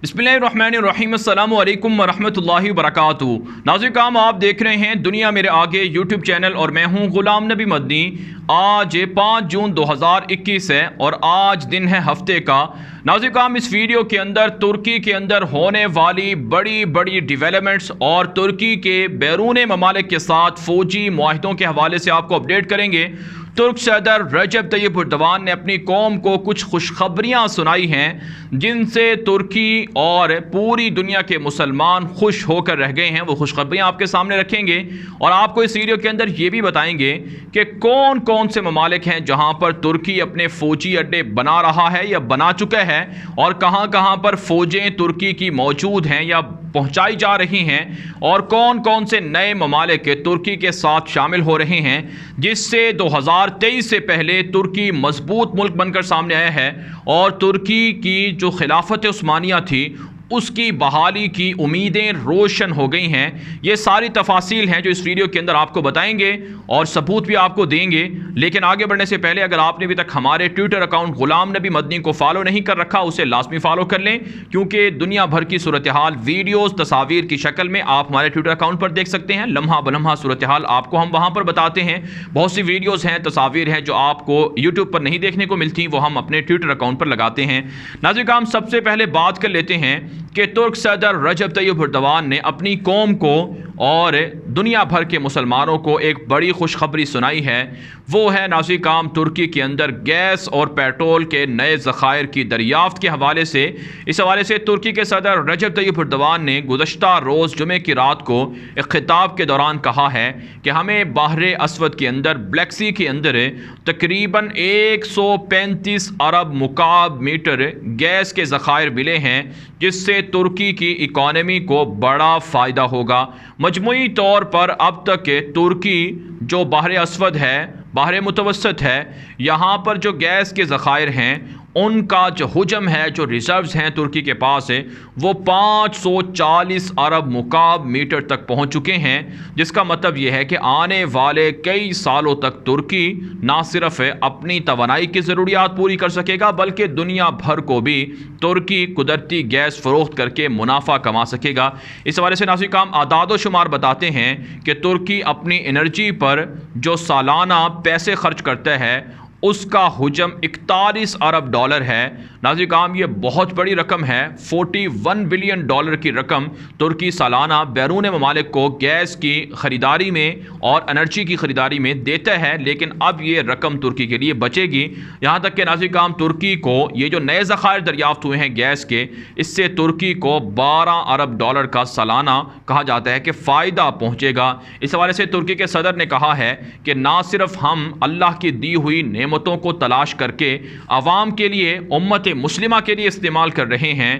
बिस्मिल्लाहिर्रहमानिर्रहीम अस्सलामु अलैकुम वरहमतुल्लाहि वबरकातुहू। नाज़रीन काम आप देख रहे हैं दुनिया मेरे आगे यूट्यूब चैनल और मैं हूं गुलाम नबी मदनी। आज 5 जून 2021 है और आज दिन है हफ्ते का। नाज़रीन काम इस वीडियो के अंदर तुर्की के अंदर होने वाली बड़ी बड़ी डेवलपमेंट्स और तुर्की के बैरून ममालिक के साथ फ़ौजी मुआहिदों के हवाले से आपको अपडेट करेंगे। तुर्क सदर रजब तय्यिप एर्दोगान ने अपनी कौम को कुछ खुशखबरियाँ सुनाई हैं जिनसे तुर्की और पूरी दुनिया के मुसलमान खुश होकर रह गए हैं। वो खुशखबरियाँ आपके सामने रखेंगे और आपको इस वीडियो के अंदर ये भी बताएंगे कि कौन कौन से ममालिक हैं जहाँ पर तुर्की अपने फ़ौजी अड्डे बना रहा है या बना चुका है और कहाँ कहाँ पर फ़ौजें तुर्की की मौजूद हैं या पहुँचाई जा रही हैं और कौन कौन से नए ममालिक तुर्की के साथ शामिल हो रहे हैं जिससे 2023 से पहले तुर्की मजबूत मुल्क बनकर सामने आया है और तुर्की की जो खिलाफत उस्मानिया थी उसकी बहाली की उम्मीदें रोशन हो गई हैं। ये सारी तफासिल हैं जो इस वीडियो के अंदर आपको बताएंगे और सबूत भी आपको देंगे। लेकिन आगे बढ़ने से पहले अगर आपने अभी तक हमारे ट्विटर अकाउंट गुलाम नबी मदनी को फॉलो नहीं कर रखा उसे लाजमी फॉलो कर लें, क्योंकि दुनिया भर की सूरत हाल वीडियोज़ तस्वीर की शक्ल में आप हमारे ट्विटर अकाउंट पर देख सकते हैं। लम्हा बलम्हा सूरत हाल आपको हम वहाँ पर बताते हैं। बहुत सी वीडियोज़ हैं, तस्वीर हैं जो आपको यूट्यूब पर नहीं देखने को मिलती, वो हम अपने ट्विटर अकाउंट पर लगाते हैं। नाज़रीन हम सबसे पहले बात कर लेते हैं कि तुर्क सदर रजब तय्यिप एर्दोगान ने अपनी कौम को और दुनिया भर के मुसलमानों को एक बड़ी खुशखबरी सुनाई है। वो है नाज़रीन काम तुर्की के अंदर गैस और पेट्रोल के नए ज़खायर की दरियाफ्त के हवाले से। इस हवाले से तुर्की के सदर रजब तय्यिप एर्दोगान ने गुज़श्ता रोज़ जुमे की रात को एक खिताब के दौरान कहा है कि हमें बहरे अस्वद के अंदर ब्लैक सी के अंदर तकरीबन 135 अरब मुकाब मीटर गैस के ज़खायर मिले हैं जिससे तुर्की की इकॉनमी को बड़ा फ़ायदा होगा। मजमूई तौर पर अब तक तुर्की जो बहरे अस्वद है, बहरे मुतवस्सत है, यहाँ पर जो गैस के ज़खायर हैं उनका जो हुजम है, जो रिज़र्व्स हैं तुर्की के पास है, वो 540 अरब मुकाब मीटर तक पहुँच चुके हैं। जिसका मतलब ये है कि आने वाले कई सालों तक तुर्की ना सिर्फ अपनी तवानाई की ज़रूरियात पूरी कर सकेगा बल्कि दुनिया भर को भी तुर्की कुदरती गैस फ़रोख्त करके मुनाफा कमा सकेगा। इस हवाले से नाज़रीन काम आदाद शुमार बताते हैं कि तुर्की अपनी एनर्जी पर जो सालाना पैसे खर्च करता है उसका हुजम 41 अरब डॉलर है। नाज़रीन काम ये बहुत बड़ी रकम है। 41 बिलियन डॉलर की रकम तुर्की सालाना बैरून ममालिक को गैस की ख़रीदारी में और एनर्जी की ख़रीदारी में देता है। लेकिन अब ये रकम तुर्की के लिए बचेगी। यहाँ तक कि नाज़रीन काम तुर्की को ये जो नए ज़खायर दरियाफ्त हुए हैं गैस के, इससे तुर्की को 12 अरब डॉलर का सालाना कहा जाता है कि फ़ायदा पहुँचेगा। इस हवाले से तुर्की के सदर ने कहा है कि ना सिर्फ हम अल्लाह की दी हुई नेमतों को तलाश करके अवाम के लिए, उम्मत मुस्लिमा के लिए इस्तेमाल कर रहे हैं,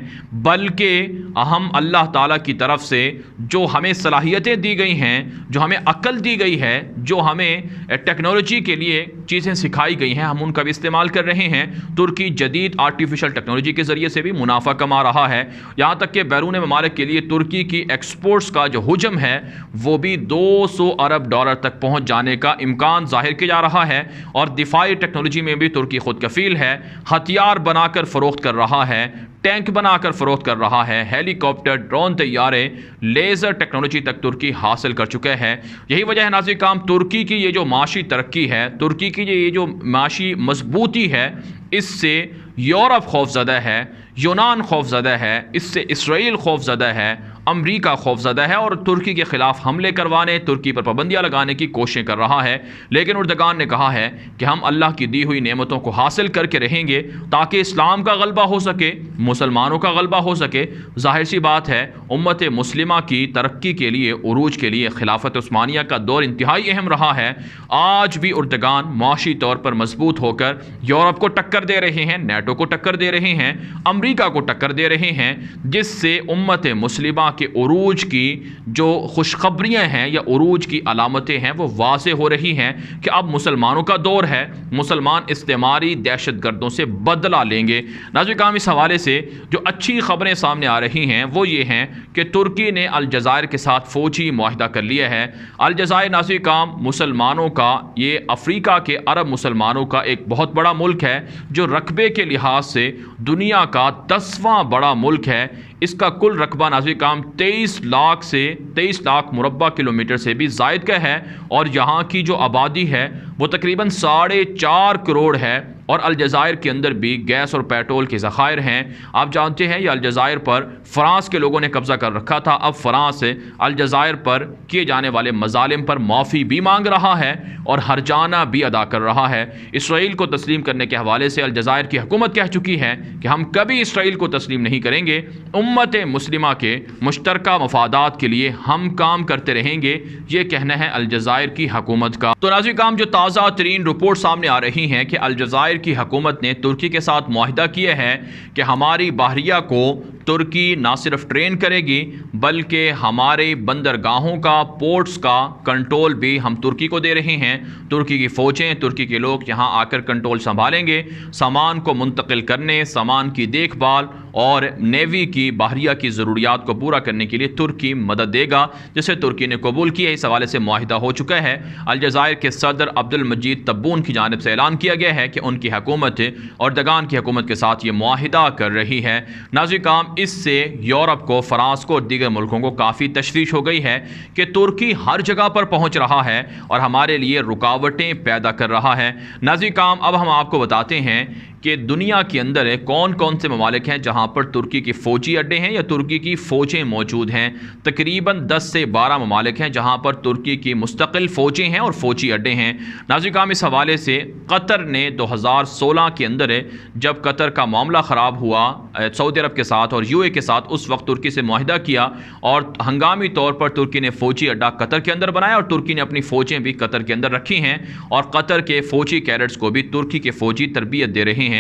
बल्कि हम अल्लाह ताला की तरफ से जो हमें सलाहियतें दी गई हैं, जो हमें अक्ल दी गई है, जो हमें टेक्नोलॉजी के लिए चीज़ें सिखाई गई हैं, हम उनका भी इस्तेमाल कर रहे हैं। तुर्की जदीद आर्टिफिशियल टेक्नोलॉजी के ज़रिए से भी मुनाफा कमा रहा है। यहाँ तक कि बैरून ममालिक के लिए तुर्की की एक्सपोर्ट्स का जो हुजम है वो भी 200 अरब डॉलर तक पहुँच जाने का इम्कान ज़ाहिर किया जा रहा है। और दिफाई टेक्नोलॉजी में भी तुर्की खुद कफील है। हथियार बनाकर फ़रोख्त कर रहा है, टैंक बनाकर फ़रोख्त कर रहा है, हेलीकॉप्टर, ड्रोन, तैयारे, लेज़र टेक्नोलॉजी तक तुर्की हासिल कर चुका है। यही वजह है नाज़रीन काम तुर्की की ये जो माशी तरक्की है, तुर्की की ये जो माशी मजबूती है, इससे यूरोप खौफज़दा है, यूनान खौफज़दा है, इससे इसराइल खौफज़दा है, अमरीका खौफज़दा है और तुर्की के ख़िलाफ़ हमले करवाने, तुर्की पर पाबंदियाँ लगाने की कोशिशें कर रहा है। लेकिन एर्दोगान ने कहा है कि हम अल्लाह की दी हुई नेमतों को हासिल करके रहेंगे ताकि इस्लाम का गलबा हो सके, मुसलमानों का गलबा हो सके। ज़ाहिर सी बात है उम्मत मुस्लिमा की तरक्की के लिए, उरूज के लिए खिलाफत उस्मानिया का दौर इंतहाई अहम रहा है। आज भी एर्दोगान माशी तौर पर मजबूत होकर यूरोप को टक्कर दे रहे हैं, नेटो को टक्कर दे रहे हैं, अमरीका को टक्कर दे रहे हैं, जिससे उम्मत मुस्लिमा के उरूज की जो खुशखबरियाँ हैं या उरूज की अलामतें हैं वो वाज़े हो रही हैं कि अब मुसलमानों का दौर है, मुसलमान इस्तेमारी दहशत गर्दों से बदला लेंगे। नाज़रीन किराम, इस हवाले से जो अच्छी खबरें सामने आ रही हैं वो ये हैं कि तुर्की ने अलजायर के साथ फ़ौजी मुआहिदा कर लिया है। अलजायर नाज़रीन किराम मुसलमानों का, ये अफ्रीका के अरब मुसलमानों का एक बहुत बड़ा मुल्क है जो रकबे के लिहाज से दुनिया का 10वां बड़ा मुल्क है। इसका कुल रकबा नाज़रीन किराम 23 लाख मुरब्बा किलोमीटर से भी ज़ायद का है और यहाँ की जो आबादी है वो तकरीबन 4.5 करोड़ है। और अलजायर के अंदर भी गैस और पेट्रोल के ज़खायर हैं। आप जानते हैं ये अलजायर पर फ़्रांस के लोगों ने कब्ज़ा कर रखा था। अब फ़्रांस अलजायर पर किए जाने वाले मज़ालिम पर माफ़ी भी मांग रहा है और हरजाना भी अदा कर रहा है। इसराइल को तस्लीम करने के हवाले से अलजायर की हुकूमत कह चुकी है कि हम कभी इसराइल को तस्लीम नहीं करेंगे, उम्मत मुस्लिमा के मुश्तरका मफादात के लिए हम काम करते रहेंगे, ये कहना है अलजायर की हुकूमत का। तो नाज़रीन किराम, जो ताज़ा तरीन रिपोर्ट सामने आ रही हैं कि अलजायर की हुकूमत ने तुर्की के साथ मुआहिदा किया है कि हमारी बहरिया को तुर्की ना सिर्फ ट्रेन करेगी बल्कि हमारे बंदरगाहों का, पोर्ट्स का कंट्रोल भी हम तुर्की को दे रहे हैं। तुर्की की फ़ौजें, तुर्की के लोग यहाँ आकर कंट्रोल संभालेंगे, सामान को मुंतकिल करने, सामान की देखभाल और नेवी की बहरिया की ज़रूरियात को पूरा करने के लिए तुर्की मदद देगा, जिसे तुर्की ने कबूल किया। इस हवाले से मुआहिदा हो चुका है। अलजायर के सदर अब्दुल मजीद तब्बून की जानिब से ऐलान किया गया है कि उनकी हुकूमत अर्दगान की हुकूमत के साथ ये मुआहिदा कर रही है। नाज़रीन किराम, इससे यूरोप को, फ्रांस को और दीगर मुल्कों को काफ़ी तशवीश हो गई है कि तुर्की हर जगह पर पहुँच रहा है और हमारे लिए रुकावटें पैदा कर रहा है। नाज़रीन किराम, अब हम आपको बताते हैं कि दुनिया के अंदर कौन कौन से ममालिक हैं जहाँ पर तुर्की के फ़ौजी अड्डे हैं या तुर्की की फ़ौजें मौजूद हैं। तकरीबन 10 से 12 ममालिक हैं जहाँ पर तुर्की की मुस्तकिल फ़ौजें हैं और फ़ौजी अड्डे हैं। नाज़रीन किराम, इस हवाले से कतर ने 2016 के अंदर जब कतर का मामला ख़राब हुआ सऊदी अरब के साथ और यूए के साथ, उस वक्त तुर्की से मुआहिदा किया और हंगामी तौर पर तुर्की ने फ़ौजी अड्डा कतर के अंदर बनाया और तुर्की ने अपनी फ़ौजें भी कतर के अंदर रखी हैं और कतर के फ़ौजी कैडेट्स को भी तुर्की के फ़ौजी तरबियत दे रहे हैं।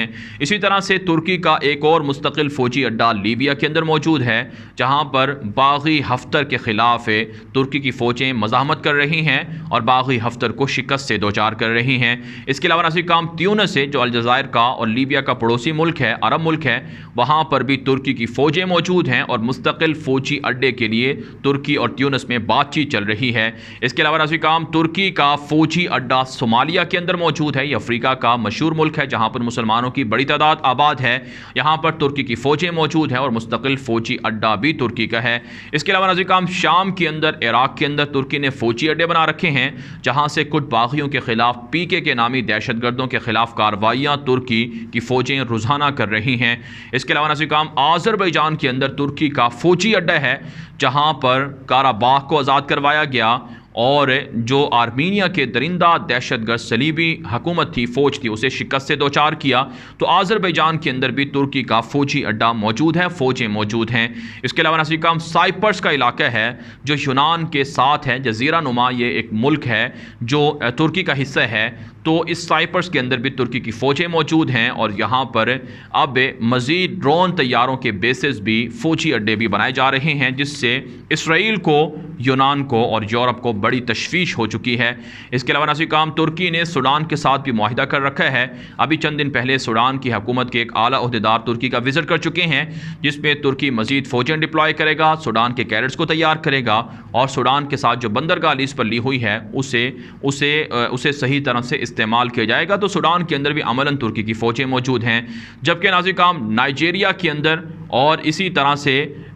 इसी तरह से तुर्की का एक और मुस्तकिल फ़ौजी अड्डा लीबिया के अंदर मौजूद है जहां पर बागी हफ्तर के ख़िलाफ़ तुर्की की फ़ौजें मज़ाहमत कर रही हैं और बागी हफ्तर को शिकस्त से दोचार कर रही हैं। इसके अलावा नाज़रीन किराम, ट्यूनिस जो अलजायर का और लीबिया का पड़ोसी मुल्क है, अरब मुल्क है, वहाँ पर भी तुर्की की फ़ौजें मौजूद हैं और मुस्तकिल फ़ौजी अड्डे के लिए तुर्की और ट्यूनिस में बातचीत चल रही है। इसके अलावा नाज़रीन किराम, तुर्की का फ़ौजी अड्डा सोमालिया के अंदर मौजूद है। ये अफ्रीका का मशहूर मुल्क है जहाँ पर मुसलमानों की बड़ी तादाद आबाद है। यहाँ पर तुर्की की फ़ौजें मौजूद हैं और मुस्तकिल फ़ौजी अड्डा भी तुर्की का है। इसके अलावा नाज़रीन किराम, शाम के अंदर, इराक़ के अंदर तुर्की ने फ़ौजी अड्डे बना रखे हैं जहाँ से कुछ बागियों के ख़िलाफ़, पीके के नामी दहशत गर्दों के ख़िलाफ़ कार्रवाइयाँ तुर्की की फ़ौजें रोज़ाना कर रही हैं। इसके अलावा नाज़रीन किराम, आज़रबाईजान के अंदर तुर्की का फ़ौजी अड्डा है जहाँ पर काराबाख को आज़ाद करवाया गया और जो आर्मीनिया के दरिंदा दहशतगर्द सलीबी हुकूमत थी, फ़ौज थी, उसे शिकस्त से दोचार किया। तो आज़रबाईजान के अंदर भी तुर्की का फ़ौजी अड्डा मौजूद है, फ़ौजें मौजूद हैं। इसके अलावा नाज़रीन किराम, साइप्रस का इलाका है जो यूनान के साथ है, जज़ीरा नुमा, ये एक मुल्क है जो तुर्की का हिस्सा है। तो इस साइप्रस के अंदर भी तुर्की की फ़ौजें मौजूद हैं और यहाँ पर अब मज़ीद ड्रोन तैयारों के बेसिस भी फ़ौजी अड्डे भी बनाए जा रहे हैं, जिससे इसराइल को, यूनान को और यूरोप को बड़ी तशवीश हो चुकी है। इसके अलावा नाज़रीन किराम, तुर्की ने सूडान के साथ भी मुआहिदा कर रखा है। अभी चंद दिन पहले सूडान की हुकूमत के एक आला ओहदेदार तुर्की का विज़िट कर चुके हैं, जिसमें तुर्की मज़ीद फ़ौजें डिप्लॉय करेगा, सूडान के कैडेट्स को तैयार करेगा और सूडान के साथ जो बंदरगाह लीज़ पर ली हुई है उसे सही तरह से इस्तेमाल किया जाएगा। तो सूडान के अंदर भी अमलन तुर्की की फ़ौजें मौजूद हैं। जबकि नाज़रीन किराम, नाइजीरिया के अंदर और इसी तरह से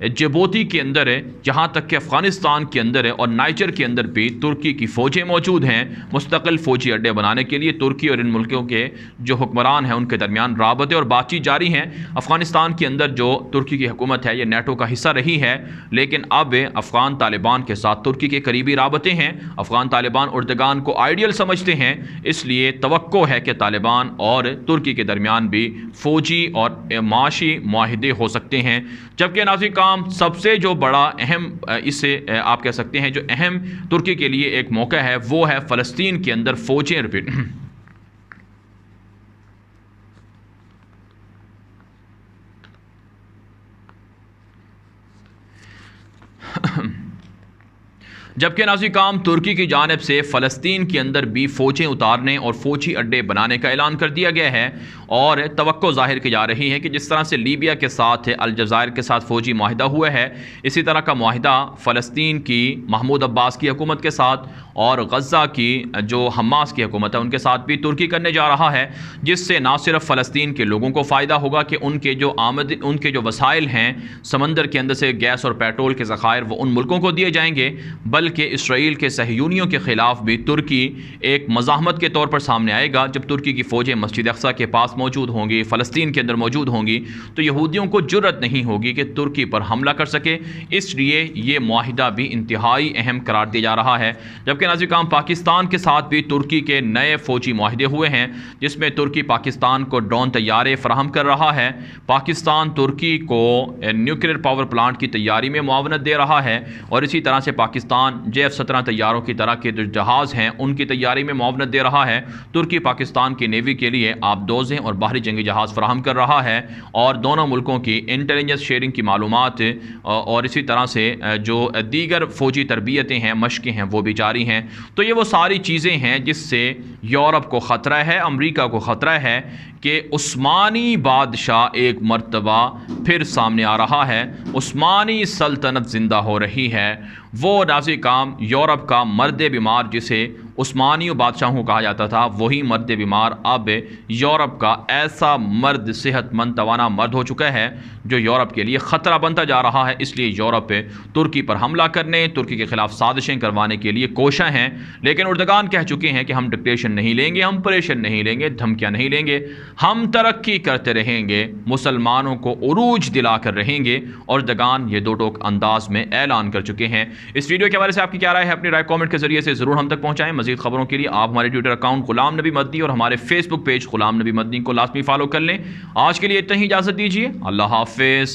जिबूती के अंदर है, यहाँ तक कि अफ़गानिस्तान के अंदर है और नाइजर के अंदर भी तुर्की की फ़ौजें मौजूद हैं। मुस्तकिल फ़ौजी अड्डे बनाने के लिए तुर्की और इन मुल्कों के जो हुक्मरान हैं उनके दरमियान राबते और बातचीत जारी हैं। अफ़गानिस्तान के अंदर जो तुर्की की हुकूमत है ये नेटो का हिस्सा रही है, लेकिन अब अफ़गान तालिबान के साथ तुर्की के करीबी राबते हैं। अफ़गान तालिबान अर्दगान को आइडियल समझते हैं, इसलिए तवक्को है कि तालिबान और तुर्की के दरमियान भी फ़ौजी और माशी मुआहिदे हो सकते हैं। जबकि नाज़रीन किराम, सबसे जो बड़ा अहम, इसे आप कह सकते हैं जो अहम तुर्की के लिए एक मौका है, वो है फ़लस्तीन के अंदर फ़ौजें रिपीट جبکہ ناظرین کام ترکی کی جانب سے فلسطین کے اندر بھی فوجیں اتارنے اور فوجی اڈے بنانے کا اعلان کر دیا گیا ہے، اور توقع ظاہر کی جا رہی ہے کہ جس طرح سے لیبیا کے ساتھ الجزائر کے ساتھ فوجی معاہدہ ہوا ہے، اسی طرح کا معاہدہ فلسطین کی محمود عباس کی حکومت کے ساتھ اور غزہ کی جو حماس کی حکومت ہے ان کے ساتھ بھی ترکی کرنے جا رہا ہے، جس سے نہ صرف فلسطین کے لوگوں کو فائدہ ہوگا کہ ان کے جو وسائل ہیں سمندر کے اندر سے گیس اور پیٹرول کے ذخائر وہ ان ملکوں کو دیے جائیں گے، بلکہ اسرائیل کے صہیونیوں کے خلاف بھی ترکی ایک مزاحمت کے طور پر سامنے آئے گا۔ جب ترکی کی فوجیں مسجد اقصیٰ کے پاس موجود ہوں گی، فلسطین کے اندر موجود ہوں گی، تو یہودیوں کو جرأت نہیں ہوگی کہ ترکی پر حملہ کر سکے، اس لیے یہ معاہدہ بھی انتہائی اہم قرار دیا جا رہا ہے۔ جبکہ ناظرین کرام پاکستان کے ساتھ بھی ترکی کے نئے فوجی معاہدے ہوئے ہیں، جس میں ترکی پاکستان کو ڈرون طیارے فراہم کر رہا ہے، پاکستان ترکی کو نیوکلیئر پاور پلانٹ کی تیاری میں معاونت دے رہا ہے، اور اسی طرح سے پاکستان JF-17 طیاروں کی طرح کے جو جہاز ہیں ان کی تیاری میں معاونت دے رہا ہے۔ ترکی پاکستان کی نیوی کے لیے آبدوزیں اور باہری جنگی جہاز فراہم کر رہا ہے، اور دونوں ملکوں کی انٹیلیجنس شیئرنگ کی معلومات اور اسی طرح سے جو دیگر فوجی تربیتیں ہیں، مشقیں ہیں، وہ بھی جاری ہیں۔ تو یہ وہ ساری چیزیں ہیں جس سے یورپ کو خطرہ ہے، امریکہ کو خطرہ ہے کہ عثمانی بادشاہ ایک مرتبہ پھر سامنے آ رہا ہے، عثمانی سلطنت زندہ ہو رہی ہے۔ وہ ناظرین کام یورپ کا مرد بیمار جسے عثمانی بادشاہوں کہا جاتا تھا، وہی مرد بیمار اب یورپ کا ایسا مرد صحت مند توانا مرد ہو چکا ہے جو یورپ کے لیے خطرہ بنتا جا رہا ہے۔ اس لیے یورپ ترکی پر حملہ کرنے، ترکی کے خلاف سازشیں کروانے کے لیے کوشاں ہیں، لیکن اردگان کہہ چکے ہیں کہ ہم ڈکٹیشن نہیں لیں گے، ہم پریشن نہیں لیں گے، دھمکیاں نہیں لیں گے، ہم ترقی کرتے رہیں گے، مسلمانوں کو عروج دلا کر رہیں گے، اردگان یہ دو ٹوک انداز میں اعلان کر چکے ہیں۔ اس ویڈیو کے بارے سے آپ کی کیا رائے ہے؟ اپنی رائے کامنٹ کے ذریعے سے ضرور ہم تک پہنچائیں۔ مزید خبروں کے لیے آپ ہمارے ٹویٹر اکاؤنٹ غلام نبی مدنی اور ہمارے فیس بک پیج غلام نبی مدنی کو لازمی فالو کر لیں۔ آج کے لیے اتنا ہی، اجازت دیجیے، اللہ حافظ۔